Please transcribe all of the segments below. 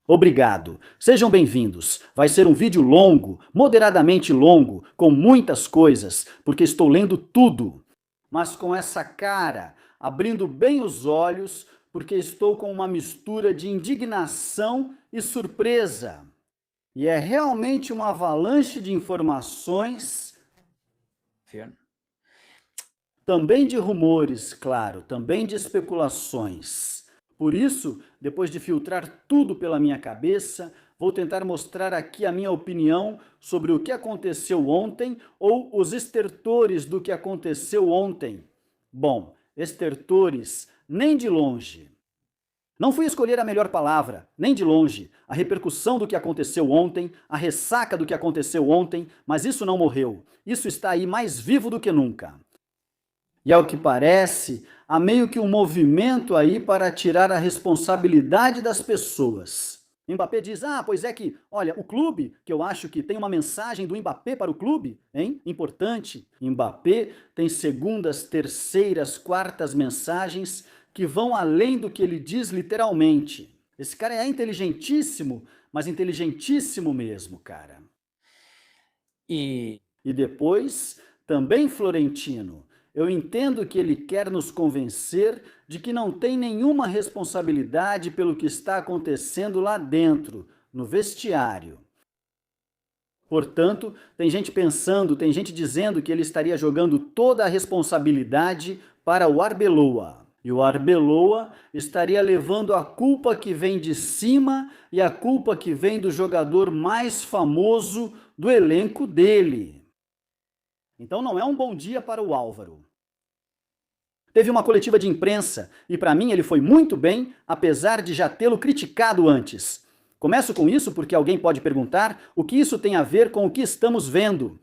Obrigado. Sejam bem-vindos. Vai ser um vídeo longo, moderadamente longo, com muitas coisas, porque estou lendo tudo. Mas com essa cara, abrindo bem os olhos, porque estou com uma mistura de indignação e surpresa. E é realmente uma avalanche de informações, também de rumores, claro, também de especulações. Por isso, depois de filtrar tudo pela minha cabeça, vou tentar mostrar aqui a minha opinião sobre o que aconteceu ontem ou os estertores do que aconteceu ontem. Bom, estertores, nem de longe. Não fui escolher a melhor palavra, nem de longe. A repercussão do que aconteceu ontem, a ressaca do que aconteceu ontem, mas isso não morreu. Isso está aí mais vivo do que nunca. E ao que parece, há meio que um movimento aí para tirar a responsabilidade das pessoas. Mbappé diz, pois é que, olha, o clube, que eu acho que tem uma mensagem do Mbappé para o clube, hein? Importante. Mbappé tem segundas, terceiras, quartas mensagens que vão além do que ele diz literalmente. Esse cara é inteligentíssimo, mas inteligentíssimo mesmo, cara. E depois, também Florentino. Eu entendo que ele quer nos convencer de que não tem nenhuma responsabilidade pelo que está acontecendo lá dentro, no vestiário. Portanto, tem gente pensando, tem gente dizendo que ele estaria jogando toda a responsabilidade para o Arbeloa. E o Arbeloa estaria levando a culpa que vem de cima e a culpa que vem do jogador mais famoso do elenco dele. Então não é um bom dia para o Álvaro. Teve uma coletiva de imprensa e para mim ele foi muito bem, apesar de já tê-lo criticado antes. Começo com isso porque alguém pode perguntar o que isso tem a ver com o que estamos vendo.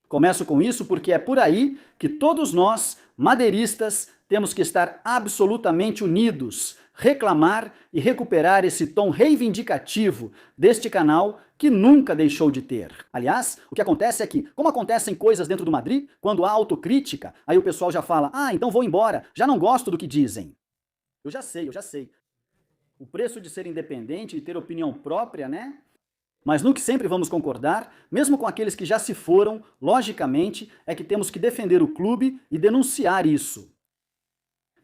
Começo com isso porque é por aí que todos nós, madeiristas, temos que estar absolutamente unidos, reclamar e recuperar esse tom reivindicativo deste canal que nunca deixou de ter. Aliás, o que acontece é que, como acontecem coisas dentro do Madrid, quando há autocrítica, aí o pessoal já fala, então vou embora, já não gosto do que dizem. Eu já sei. O preço de ser independente e ter opinião própria, né? Mas no que sempre vamos concordar, mesmo com aqueles que já se foram, logicamente, é que temos que defender o clube e denunciar isso.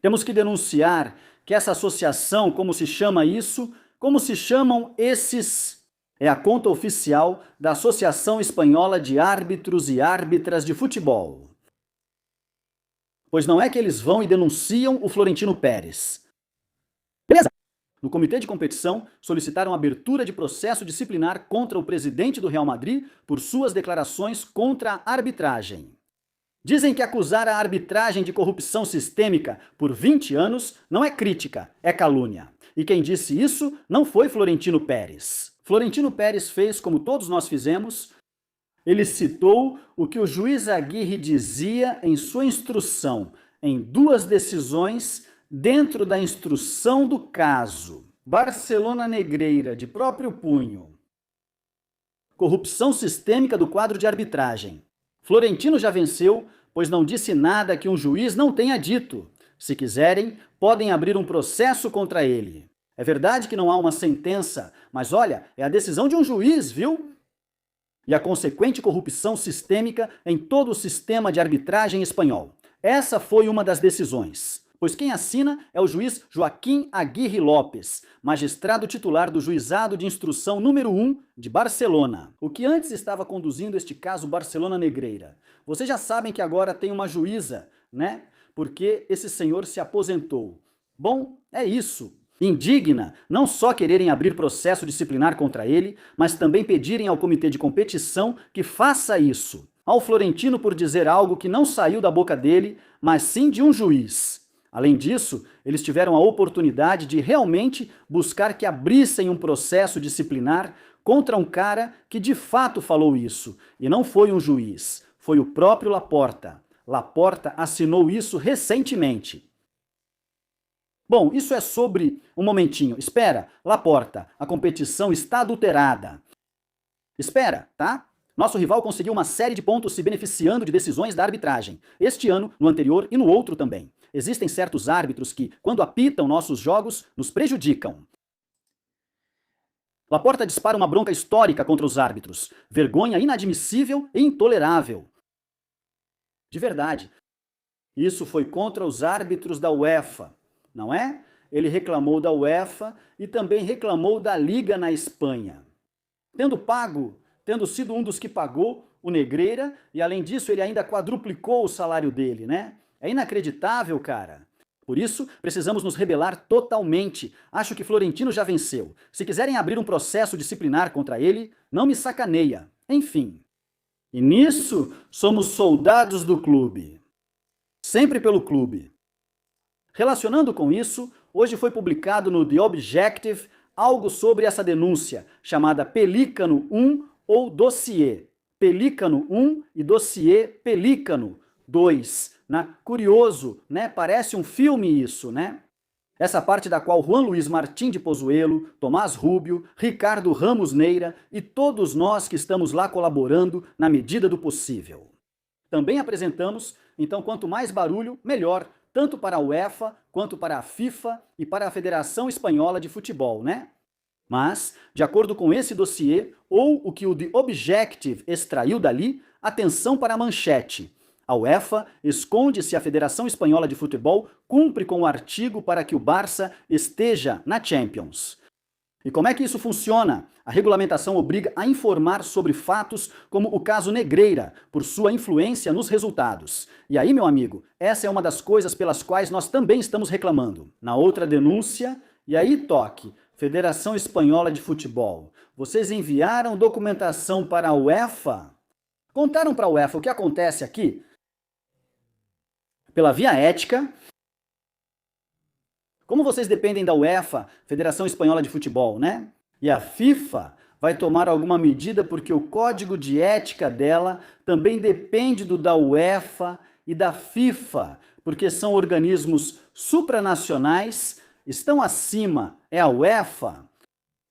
Temos que denunciar que essa associação, como se chama isso, como se chamam esses, é a conta oficial da Associação Espanhola de Árbitros e Árbitras de Futebol. Pois não é que eles vão e denunciam o Florentino Pérez. Beleza? No comitê de competição, solicitaram abertura de processo disciplinar contra o presidente do Real Madrid por suas declarações contra a arbitragem. Dizem que acusar a arbitragem de corrupção sistêmica por 20 anos não é crítica, é calúnia. E quem disse isso não foi Florentino Pérez. Florentino Pérez fez como todos nós fizemos, ele citou o que o juiz Aguirre dizia em sua instrução, em 2 decisões dentro da instrução do caso. Barcelona Negreira, de próprio punho. Corrupção sistêmica do quadro de arbitragem. Florentino já venceu, pois não disse nada que um juiz não tenha dito. Se quiserem, podem abrir um processo contra ele. É verdade que não há uma sentença, mas olha, é a decisão de um juiz, viu? E a consequente corrupção sistêmica em todo o sistema de arbitragem espanhol. Essa foi uma das decisões, pois quem assina é o juiz Joaquim Aguirre Lopes, magistrado titular do Juizado de Instrução número 1 de Barcelona, o que antes estava conduzindo este caso Barcelona Negreira. Vocês já sabem que agora tem uma juíza, né? Porque esse senhor se aposentou. Bom, é isso. Indigna não só quererem abrir processo disciplinar contra ele, mas também pedirem ao comitê de competição que faça isso. Ao Florentino por dizer algo que não saiu da boca dele, mas sim de um juiz. Além disso, eles tiveram a oportunidade de realmente buscar que abrissem um processo disciplinar contra um cara que de fato falou isso, e não foi um juiz, foi o próprio Laporta. Laporta assinou isso recentemente. Bom, isso é sobre... Um momentinho, espera, Laporta, a competição está adulterada. Espera, tá? Nosso rival conseguiu uma série de pontos se beneficiando de decisões da arbitragem. Este ano, no anterior e no outro também. Existem certos árbitros que, quando apitam nossos jogos, nos prejudicam. Laporta dispara uma bronca histórica contra os árbitros. Vergonha inadmissível e intolerável. De verdade. Isso foi contra os árbitros da UEFA, não é? Ele reclamou da UEFA e também reclamou da Liga na Espanha. Tendo sido um dos que pagou o Negreira, e além disso ele ainda quadruplicou o salário dele, né? É inacreditável, cara. Por isso, precisamos nos rebelar totalmente. Acho que Florentino já venceu. Se quiserem abrir um processo disciplinar contra ele, não me sacaneia. Enfim. E nisso, somos soldados do clube. Sempre pelo clube. Relacionando com isso, hoje foi publicado no The Objective algo sobre essa denúncia, chamada Pelícano 1 ou Dossiê. Pelícano 1 e Dossiê Pelícano 2. Né? Curioso, né? Parece um filme isso, né? Essa parte da qual Juan Luiz Martim de Pozuelo, Tomás Rubio, Ricardo Ramos Neira e todos nós que estamos lá colaborando na medida do possível. Também apresentamos, então quanto mais barulho, melhor, tanto para a UEFA, quanto para a FIFA e para a Federação Espanhola de Futebol, né? Mas, de acordo com esse dossiê, ou o que o The Objective extraiu dali, atenção para a manchete. A UEFA esconde se a Federação Espanhola de Futebol cumpre com o artigo para que o Barça esteja na Champions. E como é que isso funciona? A regulamentação obriga a informar sobre fatos como o caso Negreira, por sua influência nos resultados. E aí, meu amigo, essa é uma das coisas pelas quais nós também estamos reclamando. Na outra denúncia, e aí toque, Federação Espanhola de Futebol, vocês enviaram documentação para a UEFA? Contaram para a UEFA o que acontece aqui? Pela via ética, como vocês dependem da UEFA, Federação Espanhola de Futebol, né? E a FIFA vai tomar alguma medida porque o código de ética dela também depende do da UEFA e da FIFA, porque são organismos supranacionais, estão acima, é a UEFA.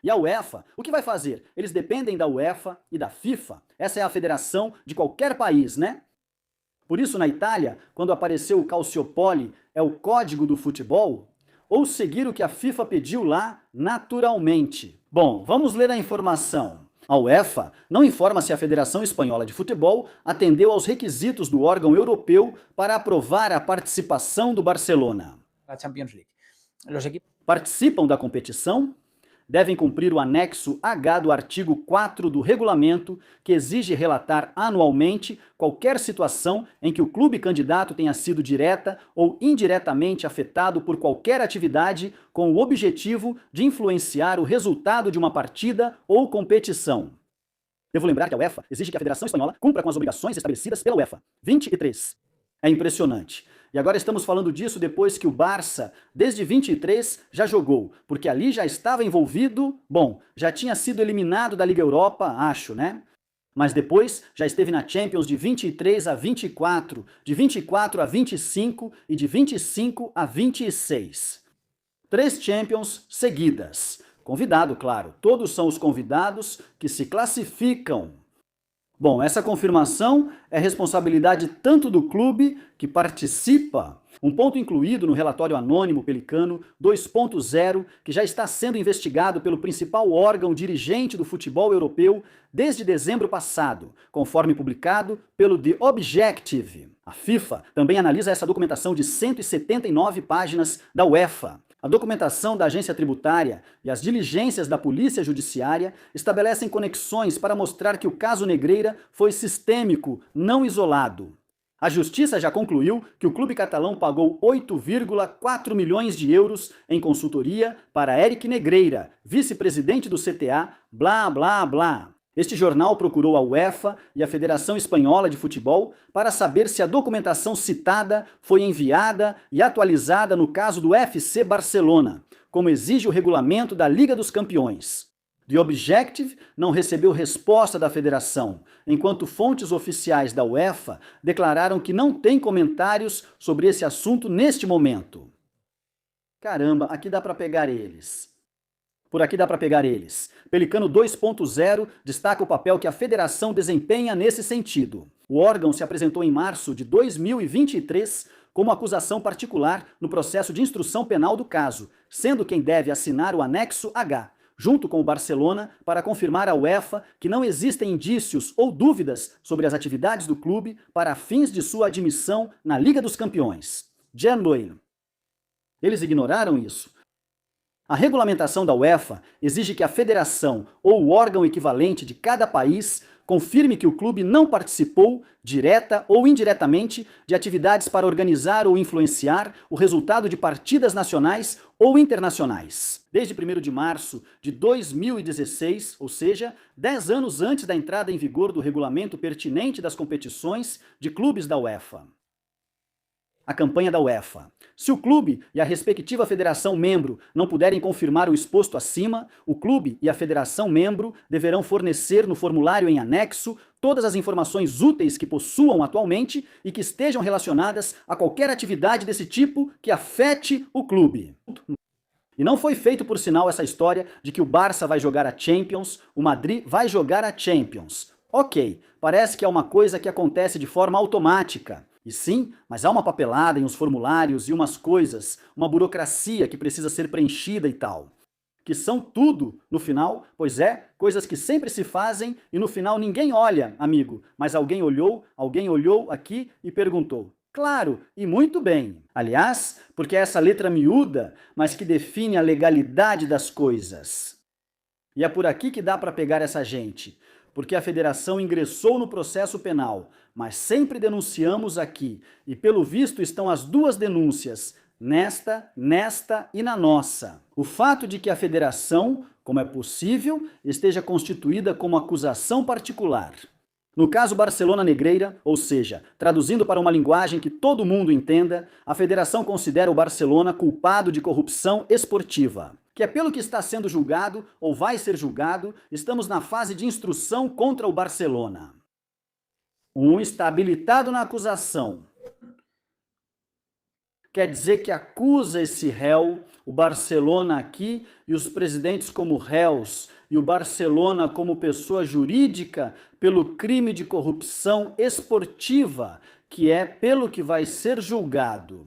E a UEFA, o que vai fazer? Eles dependem da UEFA e da FIFA. Essa é a federação de qualquer país, né? Por isso, na Itália, quando apareceu o Calciopoli, é o código do futebol, ou seguir o que a FIFA pediu lá naturalmente. Bom, vamos ler a informação. A UEFA não informa se a Federação Espanhola de Futebol atendeu aos requisitos do órgão europeu para aprovar a participação do Barcelona. La Champions League. Participam da competição, devem cumprir o anexo H do artigo 4 do regulamento, que exige relatar anualmente qualquer situação em que o clube candidato tenha sido direta ou indiretamente afetado por qualquer atividade com o objetivo de influenciar o resultado de uma partida ou competição. Devo lembrar que a UEFA exige que a Federação Espanhola cumpra com as obrigações estabelecidas pela UEFA. 23. É impressionante. E agora estamos falando disso depois que o Barça, desde 23, já jogou, porque ali já estava envolvido, já tinha sido eliminado da Liga Europa, acho, né? Mas depois já esteve na Champions de 23 a 24, de 24 a 25 e de 25 a 26. 3 Champions seguidas. Convidado, claro. Todos são os convidados que se classificam. Bom, essa confirmação é responsabilidade tanto do clube, que participa, um ponto incluído no relatório anônimo Pelicano 2.0, que já está sendo investigado pelo principal órgão dirigente do futebol europeu desde dezembro passado, conforme publicado pelo The Objective. A FIFA também analisa essa documentação de 179 páginas da UEFA. A documentação da agência tributária e as diligências da polícia judiciária estabelecem conexões para mostrar que o caso Negreira foi sistêmico, não isolado. A justiça já concluiu que o clube catalão pagou 8,4 milhões de euros em consultoria para Eric Negreira, vice-presidente do CTA, blá blá blá. Este jornal procurou a UEFA e a Federação Espanhola de Futebol para saber se a documentação citada foi enviada e atualizada no caso do FC Barcelona, como exige o regulamento da Liga dos Campeões. The Objective não recebeu resposta da federação, enquanto fontes oficiais da UEFA declararam que não tem comentários sobre esse assunto neste momento. Caramba, aqui dá para pegar eles. Por aqui dá para pegar eles. Pelicano 2.0 destaca o papel que a federação desempenha nesse sentido. O órgão se apresentou em março de 2023 como acusação particular no processo de instrução penal do caso, sendo quem deve assinar o anexo H, junto com o Barcelona, para confirmar à UEFA que não existem indícios ou dúvidas sobre as atividades do clube para fins de sua admissão na Liga dos Campeões. Jan-Loil. Eles ignoraram isso. A regulamentação da UEFA exige que a federação ou o órgão equivalente de cada país confirme que o clube não participou, direta ou indiretamente, de atividades para organizar ou influenciar o resultado de partidas nacionais ou internacionais. Desde 1º de março de 2016, ou seja, 10 anos antes da entrada em vigor do regulamento pertinente das competições de clubes da UEFA. A campanha da UEFA. Se o clube e a respectiva federação membro não puderem confirmar o exposto acima, o clube e a federação membro deverão fornecer no formulário em anexo todas as informações úteis que possuam atualmente e que estejam relacionadas a qualquer atividade desse tipo que afete o clube. E não foi feito, por sinal, essa história de que o Barça vai jogar a Champions, o Madrid vai jogar a Champions. Ok, parece que é uma coisa que acontece de forma automática. E sim, mas há uma papelada em uns formulários e umas coisas, uma burocracia que precisa ser preenchida e tal. Que são tudo, no final, pois é, coisas que sempre se fazem e no final ninguém olha, amigo, mas alguém olhou aqui e perguntou. Claro, e muito bem. Aliás, porque é essa letra miúda, mas que define a legalidade das coisas. E é por aqui que dá para pegar essa gente. Porque a federação ingressou no processo penal, mas sempre denunciamos aqui, e pelo visto estão as duas denúncias, nesta e na nossa. O fato de que a federação, como é possível, esteja constituída como acusação particular. No caso Barcelona Negreira, ou seja, traduzindo para uma linguagem que todo mundo entenda, a federação considera o Barcelona culpado de corrupção esportiva. Que é pelo que está sendo julgado, ou vai ser julgado, estamos na fase de instrução contra o Barcelona. Um está habilitado na acusação. Quer dizer que acusa esse réu, o Barcelona aqui, e os presidentes como réus, e o Barcelona como pessoa jurídica, pelo crime de corrupção esportiva, que é pelo que vai ser julgado.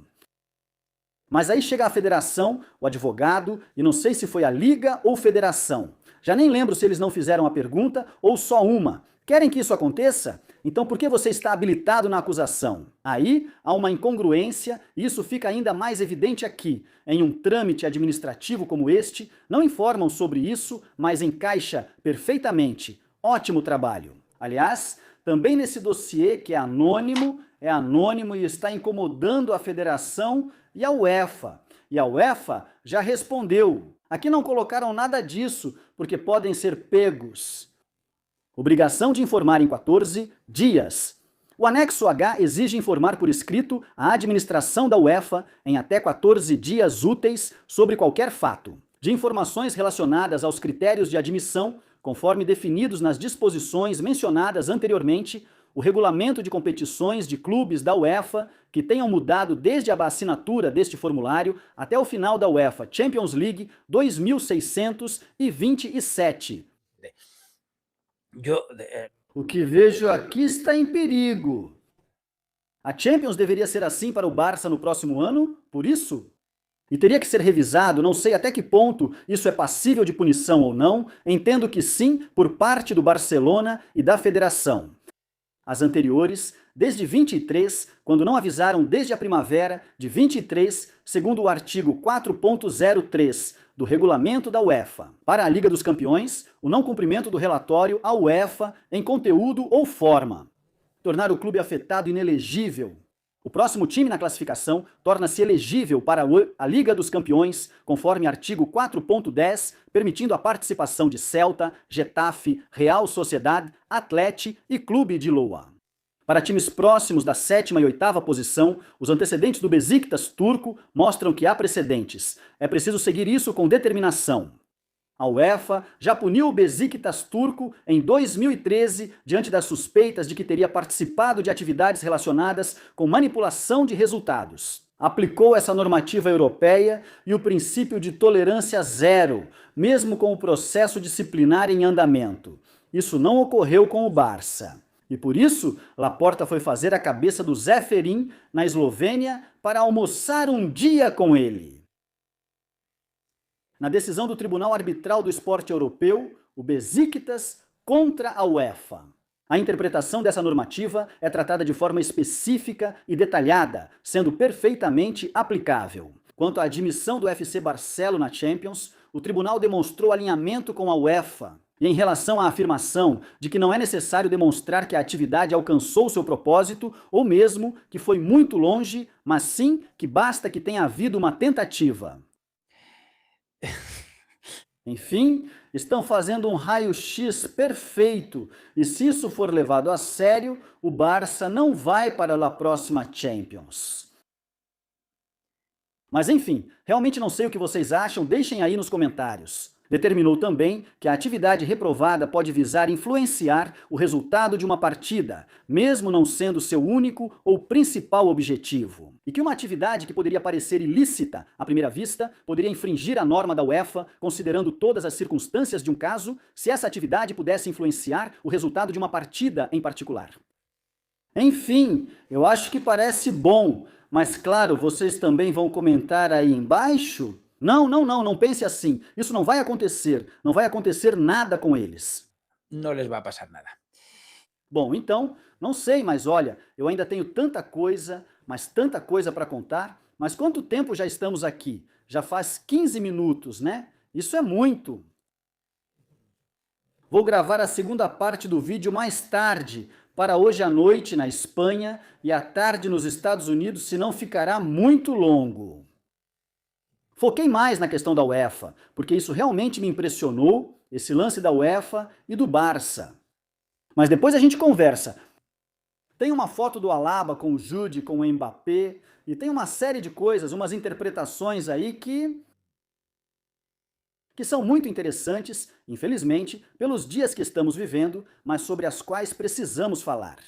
Mas aí chega a federação, o advogado, e não sei se foi a liga ou federação. Já nem lembro se eles não fizeram a pergunta ou só uma. Querem que isso aconteça? Então por que você está habilitado na acusação? Aí há uma incongruência e isso fica ainda mais evidente aqui. Em um trâmite administrativo como este, não informam sobre isso, mas encaixa perfeitamente. Ótimo trabalho. Aliás, também nesse dossiê que é anônimo e está incomodando a federação e a UEFA. E a UEFA já respondeu. Aqui não colocaram nada disso, porque podem ser pegos. Obrigação de informar em 14 dias. O anexo H exige informar por escrito a administração da UEFA em até 14 dias úteis sobre qualquer fato, de informações relacionadas aos critérios de admissão, conforme definidos nas disposições mencionadas anteriormente, o regulamento de competições de clubes da UEFA que tenham mudado desde a assinatura deste formulário até o final da UEFA Champions League 2627. O que vejo aqui está em perigo. A Champions deveria ser assim para o Barça no próximo ano, por isso? E teria que ser revisado, não sei até que ponto isso é passível de punição ou não, entendo que sim, por parte do Barcelona e da federação. As anteriores, desde 23, quando não avisaram desde a primavera de 23, segundo o artigo 4.03 do regulamento da UEFA. Para a Liga dos Campeões, o não cumprimento do relatório à UEFA em conteúdo ou forma. Tornar o clube afetado inelegível. O próximo time na classificação torna-se elegível para a Liga dos Campeões, conforme artigo 4.10, permitindo a participação de Celta, Getafe, Real Sociedad, Atleti e Clube de Loa. Para times próximos da 7ª e 8ª posição, os antecedentes do Beşiktaş turco mostram que há precedentes. É preciso seguir isso com determinação. A UEFA já puniu o Beşiktaş turco em 2013 diante das suspeitas de que teria participado de atividades relacionadas com manipulação de resultados. Aplicou essa normativa europeia e o princípio de tolerância zero, mesmo com o processo disciplinar em andamento. Isso não ocorreu com o Barça. E por isso, Laporta foi fazer a cabeça do Zeferin na Eslovênia para almoçar um dia com ele. na decisão do Tribunal Arbitral do Esporte Europeu, o Besiktas contra a UEFA. A interpretação dessa normativa é tratada de forma específica e detalhada, sendo perfeitamente aplicável. Quanto à admissão do FC Barcelona na Champions, o tribunal demonstrou alinhamento com a UEFA. E em relação à afirmação de que não é necessário demonstrar que a atividade alcançou seu propósito, ou mesmo que foi muito longe, mas sim que basta que tenha havido uma tentativa. Enfim, estão fazendo um raio-x perfeito, e se isso for levado a sério, o Barça não vai para a próxima Champions. Mas enfim, realmente não sei o que vocês acham, deixem aí nos comentários. Determinou também que a atividade reprovada pode visar influenciar o resultado de uma partida, mesmo não sendo seu único ou principal objetivo. E que uma atividade que poderia parecer ilícita à primeira vista poderia infringir a norma da UEFA, considerando todas as circunstâncias de um caso, se essa atividade pudesse influenciar o resultado de uma partida em particular. Enfim, eu acho que parece bom, mas claro, vocês também vão comentar aí embaixo? Não pense assim. Isso não vai acontecer. Não vai acontecer nada com eles. No les va a pasar nada. Bom, então, não sei, mas olha, eu ainda tenho tanta coisa, mas tanta coisa para contar. Mas quanto tempo já estamos aqui? Já faz 15 minutos, né? Isso é muito. Vou gravar a segunda parte do vídeo mais tarde, para hoje à noite na Espanha e à tarde nos Estados Unidos, senão ficará muito longo. Foquei mais na questão da UEFA, porque isso realmente me impressionou, esse lance da UEFA e do Barça. Mas depois a gente conversa. Tem uma foto do Alaba com o Jude, com o Mbappé, e tem uma série de coisas, umas interpretações aí que são muito interessantes, infelizmente, pelos dias que estamos vivendo, mas sobre as quais precisamos falar.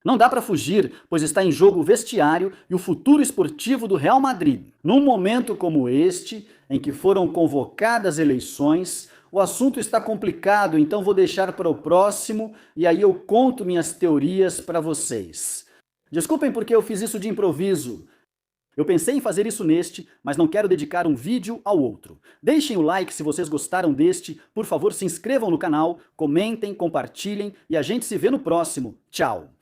Não dá para fugir, pois está em jogo o vestiário e o futuro esportivo do Real Madrid. Num momento como este, em que foram convocadas eleições, o assunto está complicado, então vou deixar para o próximo e aí eu conto minhas teorias para vocês. Desculpem porque eu fiz isso de improviso. Eu pensei em fazer isso neste, mas não quero dedicar um vídeo ao outro. Deixem o like se vocês gostaram deste, por favor se inscrevam no canal, comentem, compartilhem e a gente se vê no próximo. Tchau!